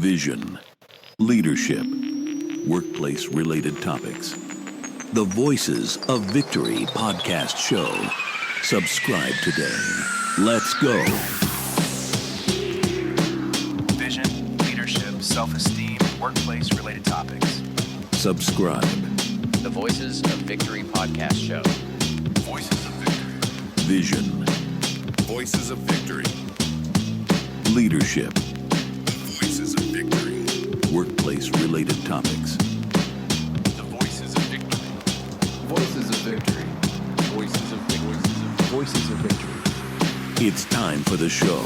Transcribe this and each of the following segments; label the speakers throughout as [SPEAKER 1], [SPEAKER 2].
[SPEAKER 1] vision, leadership, workplace-related topics. The Voices of Victory podcast show. Subscribe today. Let's go.
[SPEAKER 2] Vision, leadership, self-esteem, workplace-related topics.
[SPEAKER 1] Subscribe.
[SPEAKER 3] The Voices of Victory podcast show.
[SPEAKER 4] Voices of Victory.
[SPEAKER 1] Vision,
[SPEAKER 4] Voices of Victory.
[SPEAKER 1] leadership,
[SPEAKER 4] Voices of Victory.
[SPEAKER 1] workplace-related topics.
[SPEAKER 4] The Voices of Victory.
[SPEAKER 5] Voices of Victory. Voices of Victory. Voices of Victory.
[SPEAKER 1] It's time for the show.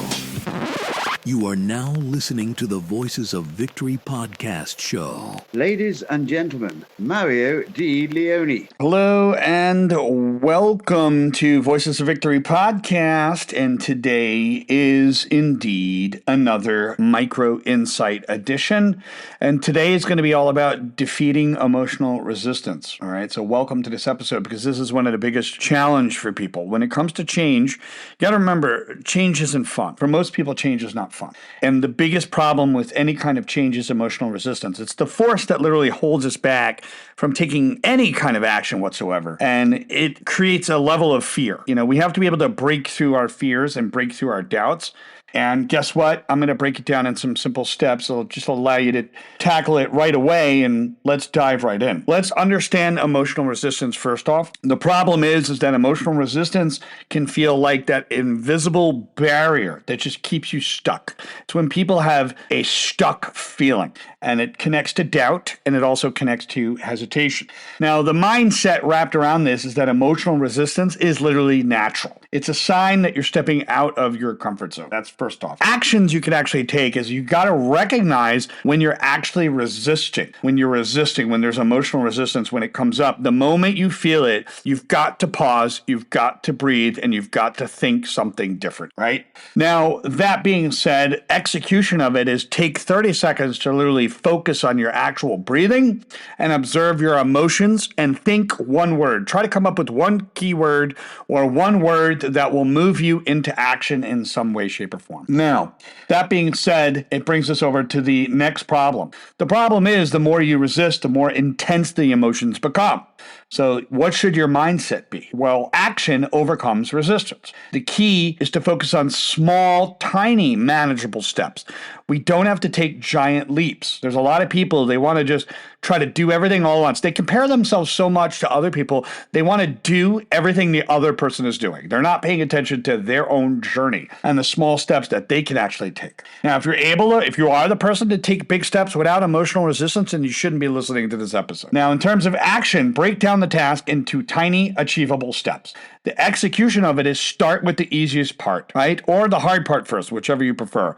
[SPEAKER 1] You are now listening to the Voices of Victory podcast show.
[SPEAKER 6] Ladies and gentlemen, Mario Di Leone.
[SPEAKER 7] Hello and welcome to Voices of Victory podcast. And today is indeed another micro insight edition. And today is going to be all about defeating emotional resistance. All right. So welcome to this episode because this is one of the biggest challenge for people. When it comes to change, you got to remember change isn't fun. For most people, change is not fun. And the biggest problem with any kind of change is emotional resistance. It's the force that literally holds us back from taking any kind of action whatsoever. And it creates a level of fear. You know, we have to be able to break through our fears and break through our doubts. And guess what? I'm going to break it down in some simple steps. It'll just allow you to tackle it right away, and let's dive right in. Let's understand emotional resistance first off. The problem is that emotional resistance can feel like that invisible barrier that just keeps you stuck. It's when people have a stuck feeling, and it connects to doubt, and it also connects to hesitation. Now, the mindset wrapped around this is that emotional resistance is literally natural. It's a sign that you're stepping out of your comfort zone. That's first off. Actions you can actually take is you got to recognize when you're actually resisting. When you're resisting, when there's emotional resistance, when it comes up, the moment you feel it, you've got to pause, you've got to breathe, and you've got to think something different, right? Now, that being said, execution of it is take 30 seconds to literally focus on your actual breathing and observe your emotions and think one word. Try to come up with one keyword or one word that will move you into action in some way, shape, or form. Now, that being said, it brings us over to the next problem. The problem is the more you resist, the more intense the emotions become. So what should your mindset be? Well, action overcomes resistance. The key is to focus on small, tiny, manageable steps. We don't have to take giant leaps. There's a lot of people, they want to just try to do everything all at once. They compare themselves so much to other people, they want to do everything the other person is doing. They're not paying attention to their own journey and the small steps that they can actually take. Now, if you are the person to take big steps without emotional resistance, then you shouldn't be listening to this episode. Now, in terms of action, break down the task into tiny, achievable steps. The execution of it is start with the easiest part, right? Or the hard part first, whichever you prefer.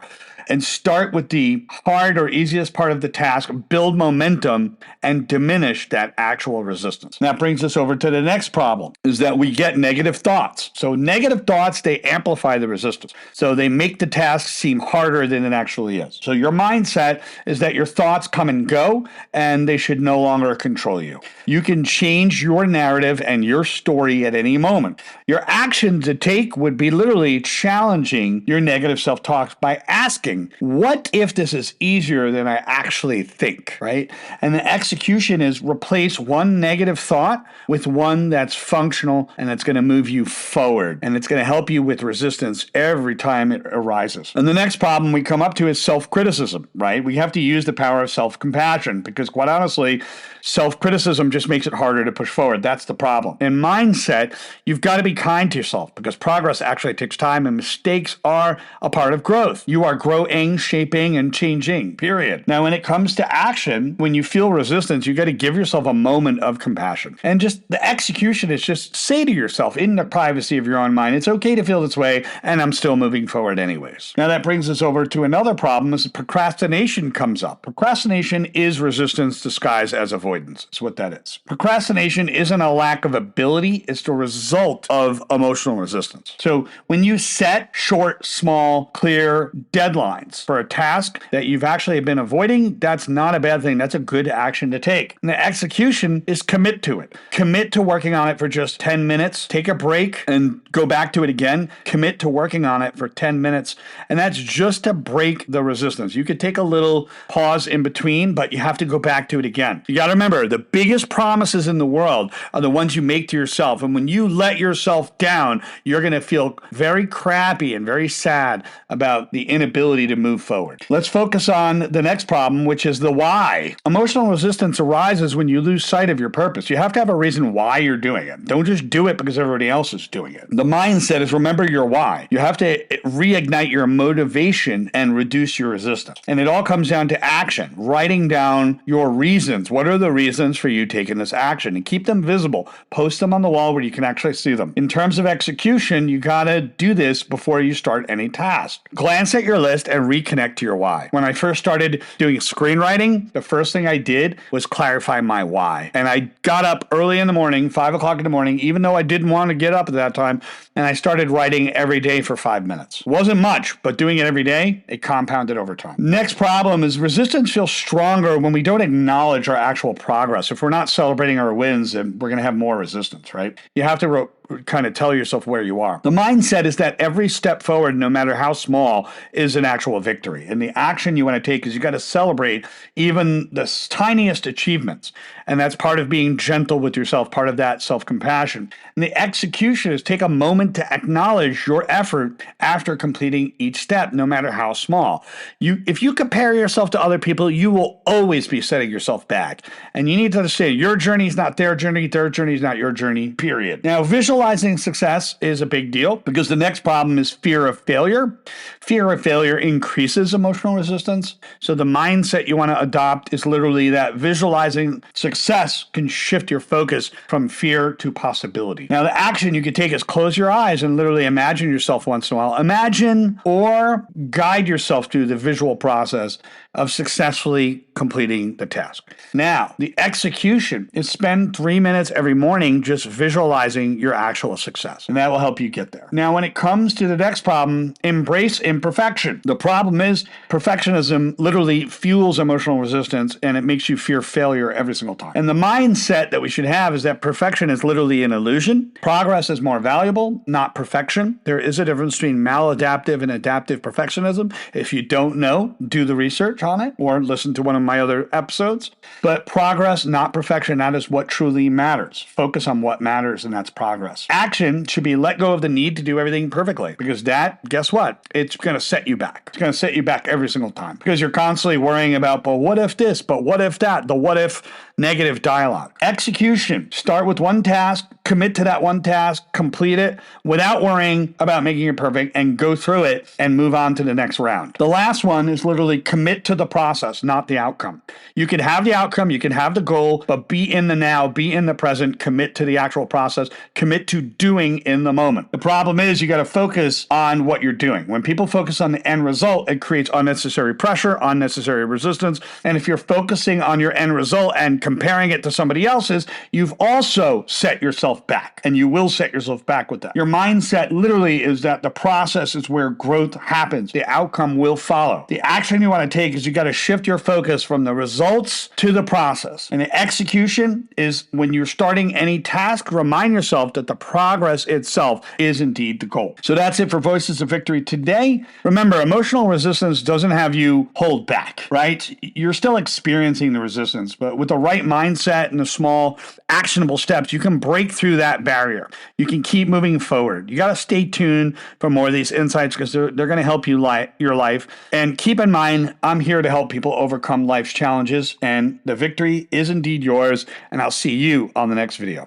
[SPEAKER 7] And start with the hard or easiest part of the task, build momentum, and diminish that actual resistance. And that brings us over to the next problem, is that we get negative thoughts. So negative thoughts, they amplify the resistance. So they make the task seem harder than it actually is. So your mindset is that your thoughts come and go, and they should no longer control you. You can change your narrative and your story at any moment. Your action to take would be literally challenging your negative self-talk by asking, what if this is easier than I actually think, right? And the execution is replace one negative thought with one that's functional and that's going to move you forward. And it's going to help you with resistance every time it arises. And the next problem we come up to is self-criticism, right? We have to use the power of self-compassion because quite honestly, self-criticism just makes it harder to push forward. That's the problem. In mindset, you've got to be kind to yourself because progress actually takes time and mistakes are a part of growth. You are growing, shaping, and changing, period. Now, when it comes to action, when you feel resistance, you got to give yourself a moment of compassion. And just the execution is just say to yourself in the privacy of your own mind, it's okay to feel this way, and I'm still moving forward anyways. Now, that brings us over to another problem is procrastination comes up. Procrastination is resistance disguised as avoidance. That's what that is. Procrastination isn't a lack of ability, it's the result of emotional resistance. So when you set short, small, clear deadlines, deadlines for a task that you've actually been avoiding, that's not a bad thing. That's a good action to take. And the execution is commit to it. Commit to working on it for just 10 minutes. Take a break and go back to it again. Commit to working on it for 10 minutes. And that's just to break the resistance. You could take a little pause in between, but you have to go back to it again. You got to remember, the biggest promises in the world are the ones you make to yourself. And when you let yourself down, you're going to feel very crappy and very sad about the inability to move forward. Let's focus on the next problem, which is the why. Emotional resistance arises when you lose sight of your purpose. You have to have a reason why you're doing it. Don't just do it because everybody else is doing it. The mindset is remember your why. You have to reignite your motivation and reduce your resistance. And it all comes down to action, writing down your reasons. What are the reasons for you taking this action? And keep them visible. Post them on the wall where you can actually see them. In terms of execution, you got to do this before you start any task. Glance at your list and reconnect to your why. When I first started doing screenwriting, the first thing I did was clarify my why. And I got up early in the morning, 5 o'clock in the morning, even though I didn't want to get up at that time, and I started writing every day for 5 minutes. Wasn't much, but doing it every day, it compounded over time. Next problem is resistance feels stronger when we don't acknowledge our actual progress. If we're not celebrating our wins, then we're going to have more resistance, right? You have to kind of tell yourself where you are. The mindset is that every step forward, no matter how small, is an actual victory. And the action you want to take is you got to celebrate even the tiniest achievements. And that's part of being gentle with yourself, part of that self-compassion. And the execution is take a moment to acknowledge your effort after completing each step, no matter how small. If you compare yourself to other people, you will always be setting yourself back. And you need to understand your journey is not their journey is not your journey, period. Now, visualizing success is a big deal because the next problem is fear of failure. Fear of failure increases emotional resistance. So the mindset you want to adopt is literally that visualizing success can shift your focus from fear to possibility. Now, the action you can take is close your eyes and literally imagine yourself once in a while. Imagine or guide yourself through the visual process of successfully completing the task. Now, the execution is spend 3 minutes every morning just visualizing your actual success, and that will help you get there. Now, when it comes to the next problem, embrace imperfection. The problem is perfectionism literally fuels emotional resistance, and it makes you fear failure every single time. And the mindset that we should have is that perfection is literally an illusion. Progress is more valuable, not perfection. There is a difference between maladaptive and adaptive perfectionism. If you don't know, do the research on it or listen to one of my other episodes. But progress, not perfection, that is what truly matters. Focus on what matters, and that's progress. Action should be let go of the need to do everything perfectly, because that, guess what? It's going to set you back. It's going to set you back every single time because you're constantly worrying about, but what if this, but what if that, the what if negative dialogue. Execution. Start with one task, commit to that one task, complete it without worrying about making it perfect, and go through it and move on to the next round. The last one is literally commit to the process, not the outcome. You can have the outcome, you can have the goal, but be in the now, be in the present, commit to the actual process, commit to doing in the moment. The problem is you got to focus on what you're doing. When people focus on the end result, it creates unnecessary pressure, unnecessary resistance. And if you're focusing on your end result and comparing it to somebody else's, you've also set yourself back, and you will set yourself back with that. Your mindset literally is that the process is where growth happens. The outcome will follow. The action you want to take is you got to shift your focus from the results to the process. And the execution is when you're starting any task, remind yourself that the progress itself is indeed the goal. So that's it for Voices of Victory today. Remember, emotional resistance doesn't have you hold back, right? You're still experiencing the resistance, but with the right mindset and the small actionable steps, you can break through that barrier. You can keep moving forward. You got to stay tuned for more of these insights because they're going to help you your life. And keep in mind, I'm here to help people overcome life's challenges, and the victory is indeed yours. And I'll see you on the next video.